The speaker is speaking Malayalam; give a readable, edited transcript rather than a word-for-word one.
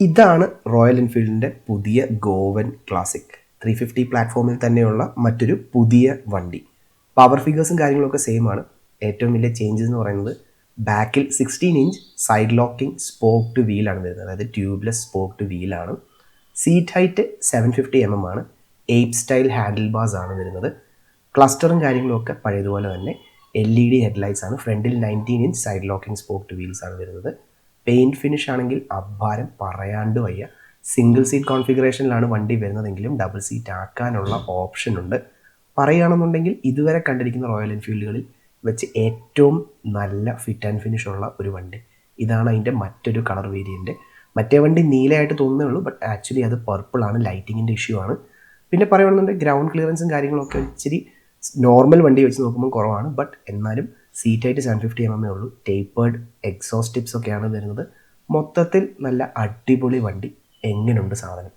ഇതാണ് റോയൽ എൻഫീൽഡിൻ്റെ പുതിയ ഗോവൻ ക്ലാസിക് 350 പ്ലാറ്റ്ഫോമിൽ തന്നെയുള്ള മറ്റൊരു പുതിയ വണ്ടി. പവർ ഫിഗേഴ്സും കാര്യങ്ങളൊക്കെ സെയിം ആണ്. ഏറ്റവും വലിയ ചേഞ്ചസ് എന്ന് പറയുന്നത് ബാക്കിൽ 16 inch side locking spoke to വീലാണ് വരുന്നത്, അതായത് ട്യൂബ്ലെസ് സ്പോക്ക് ടു വീലാണ്. സീറ്റ് ഹൈറ്റ് 750 mm ആണ്. എയ്പ് സ്റ്റൈൽ ഹാൻഡിൽ ബാർസ് ആണ് വരുന്നത്. ക്ലസ്റ്ററും കാര്യങ്ങളും ഒക്കെ പഴയതുപോലെ തന്നെ LED ഹെഡ്ലൈറ്റ്സ് ആണ്. ഫ്രണ്ടിൽ 19 inch side locking spoke to wheels ആണ് വരുന്നത്. പെയിൻറ്റ് ഫിനിഷ് ആണെങ്കിൽ അഭാരം പറയാണ്ട് വയ്യ. സിംഗിൾ സീറ്റ് കോൺഫിഗറേഷനിലാണ് വണ്ടി വരുന്നതെങ്കിലും ഡബിൾ സീറ്റ് ആക്കാനുള്ള ഓപ്ഷൻ ഉണ്ട്. പറയുകയാണെന്നുണ്ടെങ്കിൽ ഇതുവരെ കണ്ടിരിക്കുന്ന റോയൽ എൻഫീൽഡുകളിൽ വെച്ച് ഏറ്റവും നല്ല ഫിറ്റ് ആൻഡ് ഫിനിഷ് ഉള്ള ഒരു വണ്ടി. ഇതാണ് അതിൻ്റെ മറ്റൊരു കളർ വേരിയൻറ്റ്. മറ്റേ വണ്ടി നീലയായിട്ട് തോന്നുന്നേ ഉള്ളൂ, ബട്ട് ആക്ച്വലി അത് പർപ്പിളാണ്. ലൈറ്റിങ്ങിൻ്റെ ഇഷ്യൂ ആണ്. പിന്നെ പറയുകയാണെന്നുണ്ടെങ്കിൽ ഗ്രൗണ്ട് ക്ലിയറൻസും കാര്യങ്ങളൊക്കെ ഇച്ചിരി നോർമൽ വണ്ടി വെച്ച് നോക്കുമ്പോൾ കുറവാണ്. ബട്ട് എന്നാലും സീറ്റ് ഹൈറ്റ് 750 mm ഉള്ളൂ. ടേപ്പേർഡ് എക്സോസ്റ്റ് ടിപ്സ് ഒക്കെയാണ് വരുന്നത്. മൊത്തത്തിൽ നല്ല അടിപൊളി വണ്ടി. എങ്ങനെയുണ്ട് സാധനം?